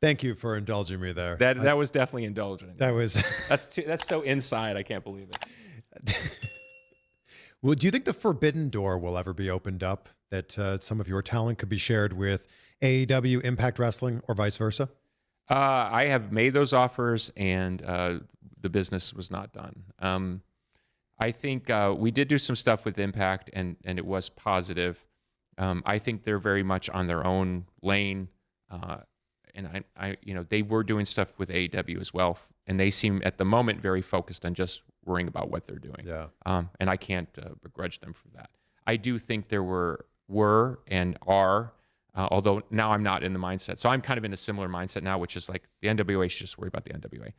Thank you for indulging me there. That was definitely indulgent. That was. That's so inside. I can't believe it. Well, do you think the forbidden door will ever be opened up, that some of your talent could be shared with AEW, Impact Wrestling, or vice versa? I have made those offers, and the business was not done. I think we did do some stuff with Impact, and it was positive. I think they're very much on their own lane, and I they were doing stuff with AEW as well, and they seem at the moment very focused on just worrying about what they're doing. Yeah. And I can't begrudge them for that. I do think there were and are. Although now I'm not in the mindset. So I'm kind of in a similar mindset now, which is like the NWA should just worry about the NWA.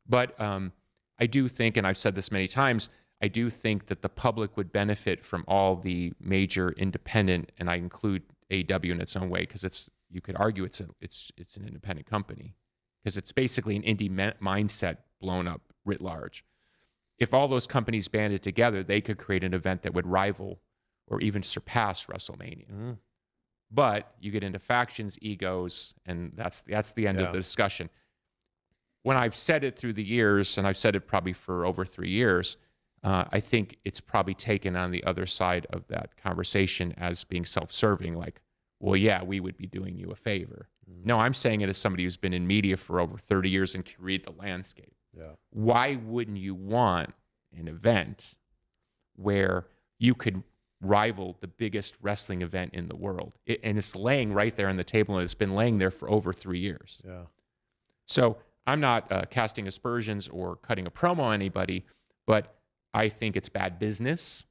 But I do think, and I've said this many times, I do think that the public would benefit from all the major independent, and I include AEW in its own way, because you could argue it's an independent company, because it's basically an indie mindset blown up writ large. If all those companies banded together, they could create an event that would rival or even surpass WrestleMania. Mm-hmm. But you get into factions, egos, and that's the end of the discussion. When I've said it through the years, and I've said it probably for over 3 years, I think it's probably taken on the other side of that conversation as being self-serving, like, well, yeah, we would be doing you a favor. Mm. No, I'm saying it as somebody who's been in media for over 30 years and can read the landscape. Yeah. Why wouldn't you want an event where you could rival the biggest wrestling event in the world? And it's laying right there on the table, and it's been laying there for over 3 years. Yeah. So I'm not casting aspersions or cutting a promo on anybody, but I think it's bad business.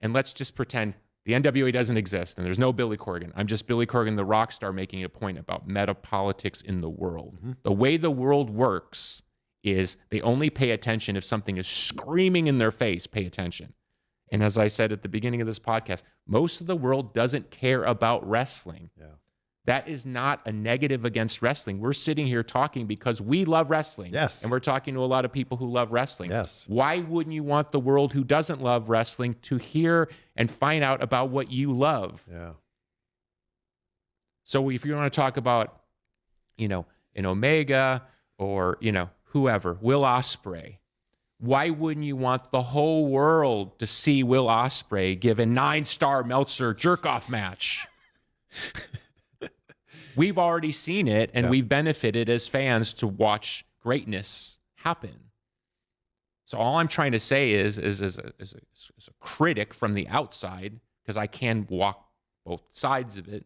And let's just pretend the NWA doesn't exist and there's no Billy Corgan. I'm just Billy Corgan, the rock star, making a point about meta politics in the world. Mm-hmm. The way the world works is they only pay attention if something is screaming in their face, pay attention. And as I said at the beginning of this podcast, most of the world doesn't care about wrestling. Yeah. That is not a negative against wrestling. We're sitting here talking because we love wrestling. Yes. And we're talking to a lot of people who love wrestling. Yes. Why wouldn't you want the world who doesn't love wrestling to hear and find out about what you love? Yeah. So if you want to talk about, an Omega or, whoever, Will Ospreay, why wouldn't you want the whole world to see Will Ospreay give a 9-star Meltzer jerk-off match? We've already seen it, and we've benefited as fans to watch greatness happen. So all I'm trying to say is as a critic from the outside, because I can walk both sides of it,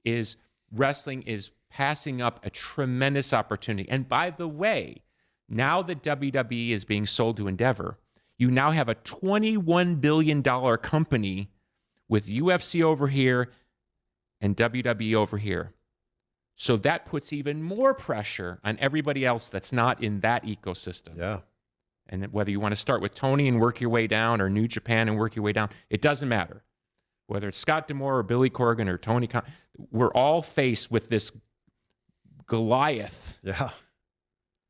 is wrestling is passing up a tremendous opportunity. And by the way, now that WWE is being sold to Endeavor, you now have a $21 billion company with UFC over here and WWE over here. So that puts even more pressure on everybody else that's not in that ecosystem. Yeah. And whether you want to start with Tony and work your way down, or New Japan and work your way down, it doesn't matter. Whether it's Scott D'Amore or Billy Corgan or Tony Khan, we're all faced with this Goliath. Yeah.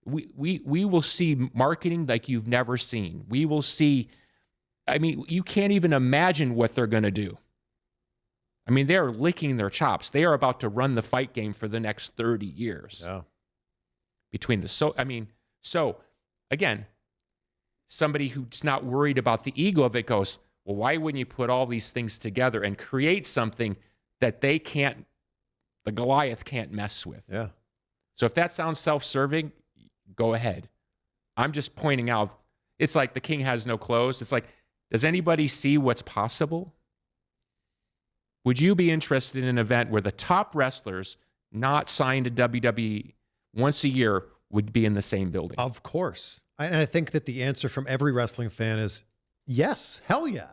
We will see marketing like you've never seen. We will see, you can't even imagine what they're going to do. They're licking their chops. They are about to run the fight game for the next 30 years. Yeah. So again, somebody who's not worried about the ego of it goes, well, why wouldn't you put all these things together and create something that the Goliath can't mess with? Yeah. So if that sounds self-serving, go ahead. I'm just pointing out, it's like the king has no clothes. It's like, does anybody see what's possible? Would you be interested in an event where the top wrestlers not signed to WWE once a year would be in the same building? Of course. And I think that the answer from every wrestling fan is yes, hell yeah.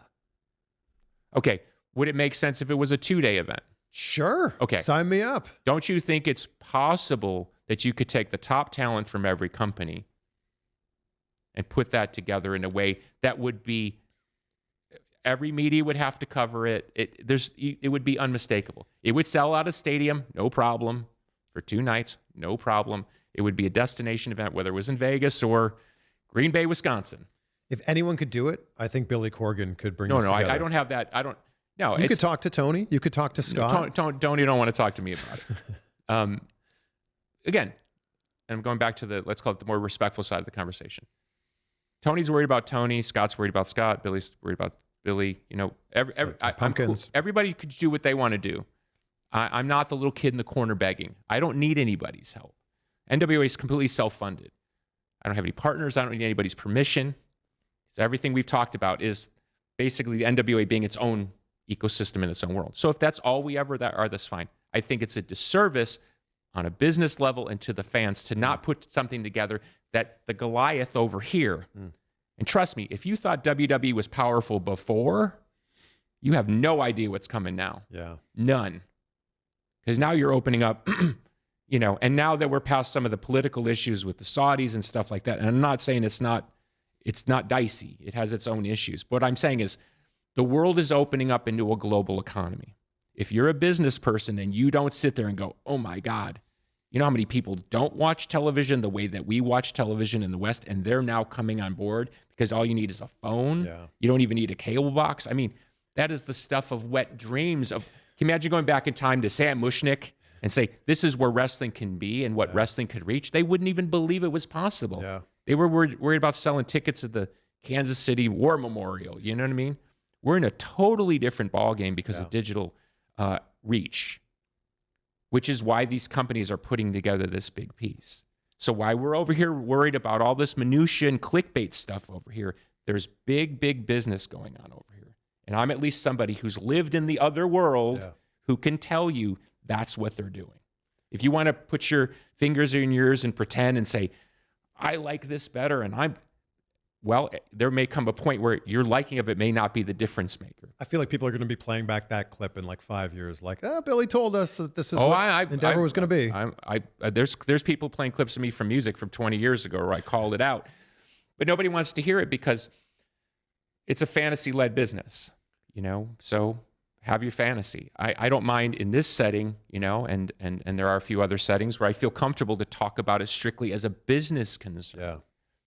Okay. Would it make sense if it was a 2-day event? Sure. Okay. Sign me up. Don't you think it's possible that you could take the top talent from every company and put that together in a way that would be, every media would have to cover it. It would be unmistakable. It would sell out a stadium, no problem. For 2 nights, no problem. It would be a destination event, whether it was in Vegas or Green Bay, Wisconsin. If anyone could do it, I think Billy Corgan could bring us together. I don't have that. No, you could talk to Tony. You could talk to Scott. Tony don't want to talk to me about it. Again, and I'm going back to let's call it the more respectful side of the conversation. Tony's worried about Tony. Scott's worried about Scott. Billy's worried about Billy. You know, I'm cool. Everybody could do what they want to do. I'm not the little kid in the corner begging. I don't need anybody's help. NWA is completely self-funded. I don't have any partners. I don't need anybody's permission. So everything we've talked about is basically the NWA being its own ecosystem in its own world. So if that's all we ever are, that's fine. I think it's a disservice on a business level and to the fans to not put something together that the Goliath over here. And trust me, if you thought WWE was powerful before, you have no idea what's coming now. Yeah. None. Because now you're opening up, you know, and now that we're past some of the political issues with the Saudis and stuff like that, and I'm not saying it's not dicey. It has its own issues. But what I'm saying is the world is opening up into a global economy. If you're a business person and you don't sit there and go, oh my God, you know how many people don't watch television the way that we watch television in the West, and they're now coming on board because all you need is a phone. Yeah. You don't even need a cable box. I mean, that is the stuff of wet dreams. Can you imagine going back in time to Sam Mushnick and say, this is where wrestling can be and what wrestling could reach? They wouldn't even believe it was possible. Yeah. They were worried about selling tickets at the Kansas City War Memorial. You know what I mean? We're in a totally different ballgame because of digital reach, which is why these companies are putting together this big piece. So why we're over here worried about all this minutia and clickbait stuff over here, there's big, big business going on over here. And I'm at least somebody who's lived in the other world who can tell you that's what they're doing. If you want to put your fingers in your ears and pretend and say, I like this better, and well, there may come a point where your liking of it may not be the difference maker. I feel like people are going to be playing back that clip in like 5 years. Like, Billy told us that this is what Endeavor was going to be. There's people playing clips of me from music from 20 years ago where I called it out. But nobody wants to hear it because it's a fantasy-led business, you know? So have your fantasy. I don't mind in this setting, you know, and there are a few other settings where I feel comfortable to talk about it strictly as a business concern. Yeah.